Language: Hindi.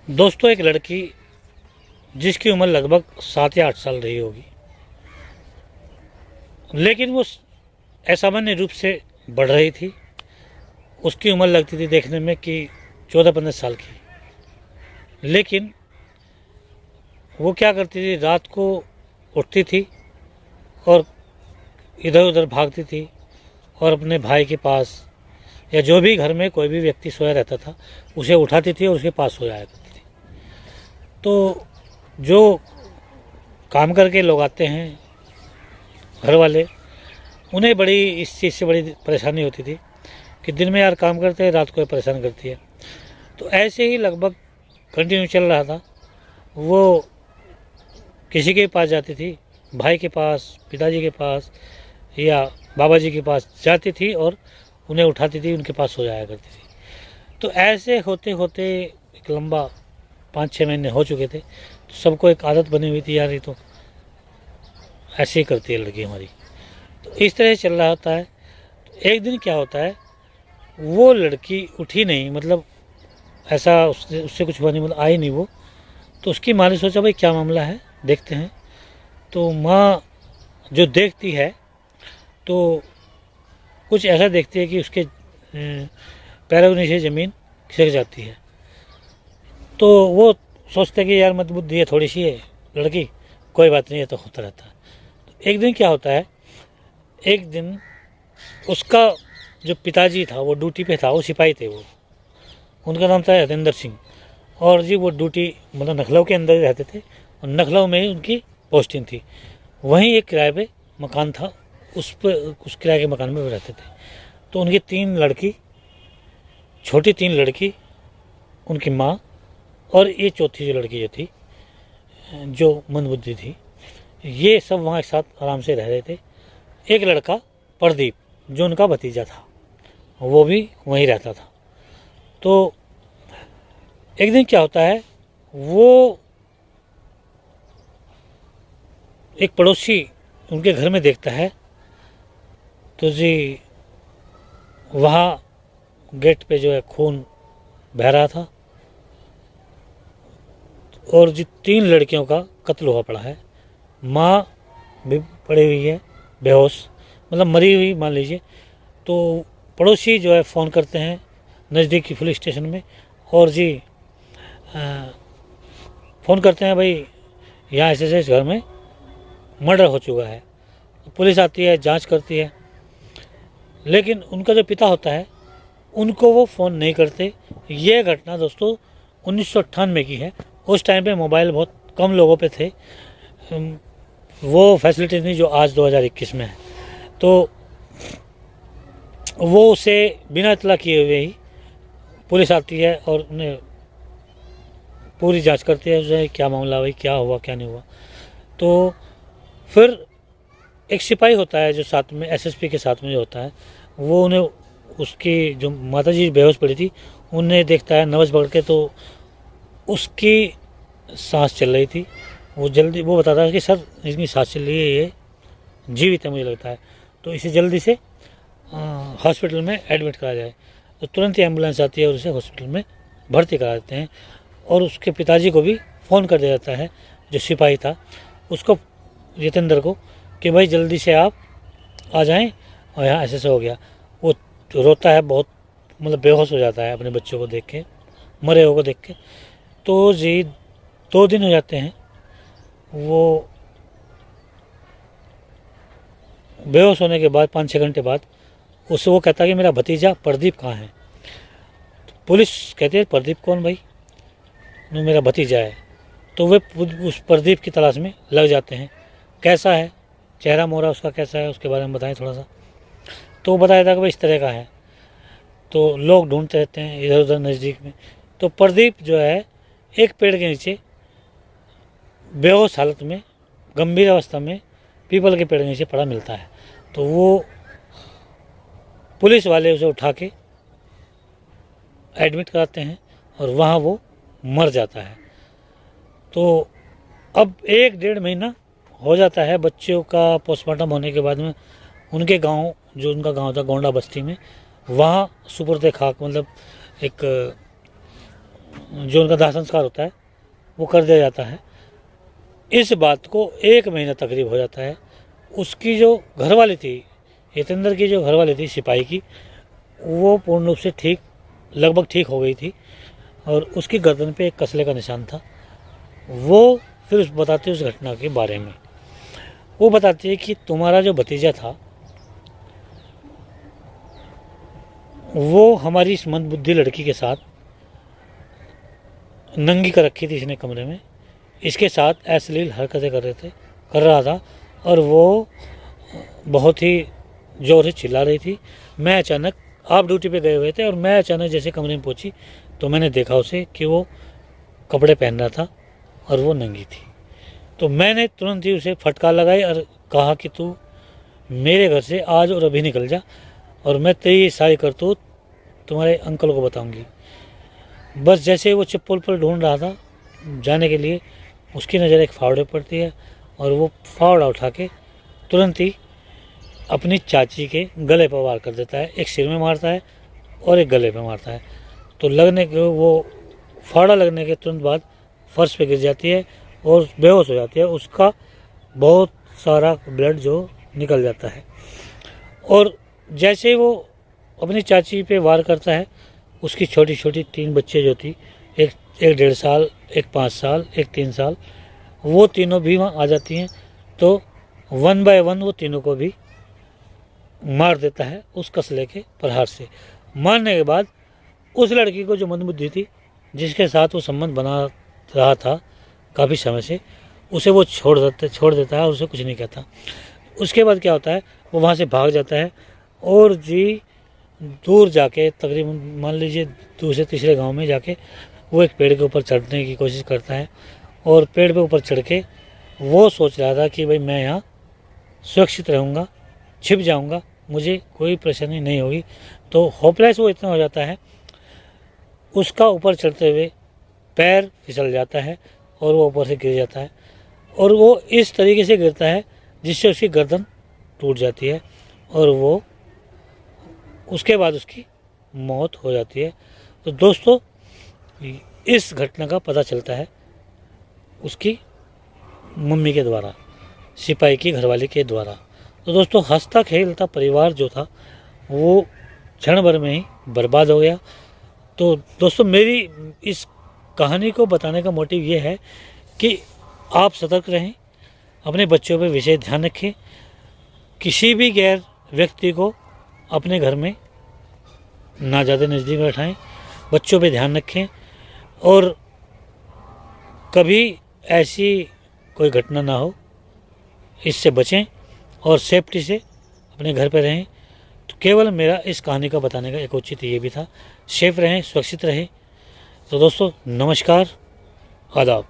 दोस्तों, एक लड़की जिसकी उम्र लगभग 7 या 8 साल रही होगी, लेकिन वो असामान्य रूप से बढ़ रही थी। उसकी उम्र लगती थी देखने में कि 14-15 साल की। लेकिन वो क्या करती थी, रात को उठती थी और इधर उधर भागती थी और अपने भाई के पास या जो भी घर में कोई भी व्यक्ति सोया रहता था उसे उठाती थी और उसके पास सो जाया करती थी। तो जो काम करके लोग आते हैं, घर वाले, उन्हें बड़ी इस चीज़ से बड़ी परेशानी होती थी कि दिन में यार काम करते हैं, रात को ये परेशान करती है। तो ऐसे ही लगभग कंटिन्यू चल रहा था। वो किसी के पास जाती थी, भाई के पास, पिताजी के पास या बाबा जी के पास जाती थी और उन्हें उठाती थी, उनके पास सो जाया करती थी। तो ऐसे होते होते एक लंबा 5-6 महीने हो चुके थे। तो सबको एक आदत बनी हुई थी, यार ये तो ऐसे ही करती है लड़की हमारी। तो इस तरह चल रहा होता है। तो एक दिन क्या होता है, वो लड़की उठी नहीं, मतलब ऐसा उससे कुछ हुआ नहीं, मतलब आई नहीं वो। तो उसकी माँ ने सोचा भाई क्या मामला है, देखते हैं। तो माँ जो देखती है तो कुछ ऐसा देखती है कि उसके पैरों के नीचे ज़मीन खिसक जाती है। तो वो सोचते हैं कि यार मत बुद्धि है, थोड़ी सी है लड़की, कोई बात नहीं, ये तो होता रहता है। तो एक दिन क्या होता है, एक दिन उसका जो पिताजी था वो ड्यूटी पे था, वो सिपाही थे, वो उनका नाम था हतेंद्र सिंह। और जी वो ड्यूटी मतलब लखनऊ के अंदर ही रहते थे और लखनऊ में ही उनकी पोस्टिंग थी। वहीं एक किराए पे मकान था, उस किराए के मकान में वो रहते थे। तो उनकी 3 लड़की, छोटी 3 लड़की, उनकी माँ और ये चौथी जो लड़की जो थी, जो मंदबुद्धि थी, ये सब वहाँ एक साथ आराम से रह रहे थे। एक लड़का प्रदीप, जो उनका भतीजा था, वो भी वहीं रहता था। तो एक दिन क्या होता है, वो एक पड़ोसी उनके घर में देखता है। तो जी वहाँ गेट पे जो है खून बह रहा था और जी 3 लड़कियों का कत्ल हुआ पड़ा है। माँ भी पड़ी हुई है बेहोश, मतलब मरी हुई मान लीजिए। तो पड़ोसी जो है फ़ोन करते हैं नज़दीकी पुलिस स्टेशन में और जी फ़ोन करते हैं, भाई यहाँ ऐसे इस घर में मर्डर हो चुका है। पुलिस आती है, जांच करती है, लेकिन उनका जो पिता होता है उनको वो फ़ोन नहीं करते। ये घटना दोस्तों 1998 की है। उस टाइम पे मोबाइल बहुत कम लोगों पे थे, वो फैसिलिटी नहीं जो आज 2021 में है। तो वो उसे बिना इतला किए हुए ही पुलिस आती है और उन्हें पूरी जांच करती है, उसे क्या मामला भाई, क्या हुआ क्या नहीं हुआ। तो फिर एक सिपाही होता है जो साथ में एसएसपी के साथ में जो होता है, वो उन्हें, उसकी जो माताजी बेहोश पड़ी थी उन्हें देखता है नब्ज पकड़ के। तो उसकी सांस चल रही थी, वो बताता है कि सर इसकी सांस चल रही है, ये जीवित है मुझे लगता है, तो इसे जल्दी से हॉस्पिटल में एडमिट करा जाए। तो तुरंत ही एम्बुलेंस आती है और उसे हॉस्पिटल में भर्ती करा देते हैं। और उसके पिताजी को भी फ़ोन कर दिया जाता है, जो सिपाही था उसको, जितेंद्र को, कि भाई जल्दी से आप आ जाएं और यहाँ ऐसे हो गया। वो रोता है बहुत, मतलब बेहोश हो जाता है अपने बच्चों को देख के, मरे हुए को देख के। तो जी 2 दिन हो जाते हैं, वो बेहोश होने के बाद 5-6 घंटे बाद उससे वो कहता है कि मेरा भतीजा प्रदीप कहाँ है। तो पुलिस कहती है प्रदीप कौन भाई, वो मेरा भतीजा है। तो वे उस प्रदीप की तलाश में लग जाते हैं। कैसा है, चेहरा मोहरा उसका कैसा है, उसके बारे में बताएं थोड़ा सा। तो वो बताया था कि भाई इस तरह का है। तो लोग ढूंढते रहते हैं इधर उधर नज़दीक में। तो प्रदीप जो है एक पेड़ के नीचे बेहोश हालत में, गंभीर अवस्था में, पीपल के पेड़ के नीचे पड़ा मिलता है। तो वो पुलिस वाले उसे उठा के एडमिट कराते हैं और वहाँ वो मर जाता है। तो अब 1-1.5 महीना हो जाता है बच्चों का पोस्टमार्टम होने के बाद में। उनके गांव, जो उनका गांव था गोंडा बस्ती में, वहाँ सुपुर्द खाक, मतलब एक जो उनका दाह संस्कार होता है वो कर दिया जाता है। इस बात को 1 महीना तकरीब हो जाता है। उसकी जो घरवाली थी, हितेंद्र की जो घरवाली थी सिपाही की, वो पूर्ण रूप से लगभग ठीक हो गई थी और उसकी गर्दन पे एक कसले का निशान था। वो फिर बताती है उस घटना के बारे में। वो बताती है कि तुम्हारा जो भतीजा था वो हमारी इस मंदबुद्धि लड़की के साथ नंगी कर रखी थी इसने कमरे में, इसके साथ अश्लील हरकतें कर रहा था और वो बहुत ही ज़ोर से चिल्ला रही थी। मैं अचानक, आप ड्यूटी पे गए हुए थे और मैं अचानक जैसे कमरे में पहुंची तो मैंने देखा उसे कि वो कपड़े पहन रहा था और वो नंगी थी। तो मैंने तुरंत ही उसे फटकार लगाई और कहा कि तू मेरे घर से आज और अभी निकल जा और मैं तेरी सारी करतूत तुम्हारे अंकल को बताऊंगी। बस जैसे वो चप्पल पर ढूंढ रहा था जाने के लिए, उसकी नज़र एक फावड़े पड़ती है और वो फावड़ा उठा के तुरंत ही अपनी चाची के गले पर वार कर देता है। एक सिर में मारता है और एक गले पे मारता है। तो वो फावड़ा लगने के तुरंत बाद फर्श पे गिर जाती है और बेहोश हो जाती है। उसका बहुत सारा ब्लड जो निकल जाता है और जैसे वो अपनी चाची पे वार करता है, उसकी छोटी छोटी 3 बच्चे जो थी, एक 1.5 साल, एक 5 साल, एक 3 साल, वो तीनों भी वहाँ आ जाती हैं। तो 1 बाय 1 वो तीनों को भी मार देता है उस कसले के प्रहार से। मारने के बाद उस लड़की को जो मंदबुद्धि थी, जिसके साथ वो संबंध बना रहा था काफ़ी समय से, उसे वो छोड़ देता है और उसे कुछ नहीं कहता। उसके बाद क्या होता है, वो वहाँ से भाग जाता है और दूर जाके तकरीबन मान लीजिए दूसरे तीसरे गांव में जाके वो एक पेड़ के ऊपर चढ़ने की कोशिश करता है और पेड़ पे ऊपर चढ़ के वो सोच रहा था कि भाई मैं यहाँ सुरक्षित रहूँगा, छिप जाऊँगा, मुझे कोई परेशानी नहीं होगी। तो होपलेस वो इतना हो जाता है, उसका ऊपर चढ़ते हुए पैर फिसल जाता है और वो ऊपर से गिर जाता है और वो इस तरीके से गिरता है जिससे उसकी गर्दन टूट जाती है और वो उसके बाद उसकी मौत हो जाती है। तो दोस्तों, इस घटना का पता चलता है उसकी मम्मी के द्वारा, सिपाही की घरवाली के द्वारा। तो दोस्तों, हंसता खेलता परिवार जो था वो क्षण भर में ही बर्बाद हो गया। तो दोस्तों, मेरी इस कहानी को बताने का मोटिव ये है कि आप सतर्क रहें, अपने बच्चों पे विशेष ध्यान रखें, किसी भी गैर व्यक्ति को अपने घर में ना ज़्यादा नज़दीक बैठाएं, बच्चों पे ध्यान रखें और कभी ऐसी कोई घटना ना हो, इससे बचें और सेफ्टी से अपने घर पे रहें। तो केवल मेरा इस कहानी का बताने का एक औचित्य ये भी था। सेफ रहें, सुरक्षित रहें। तो दोस्तों, नमस्कार, आदाब।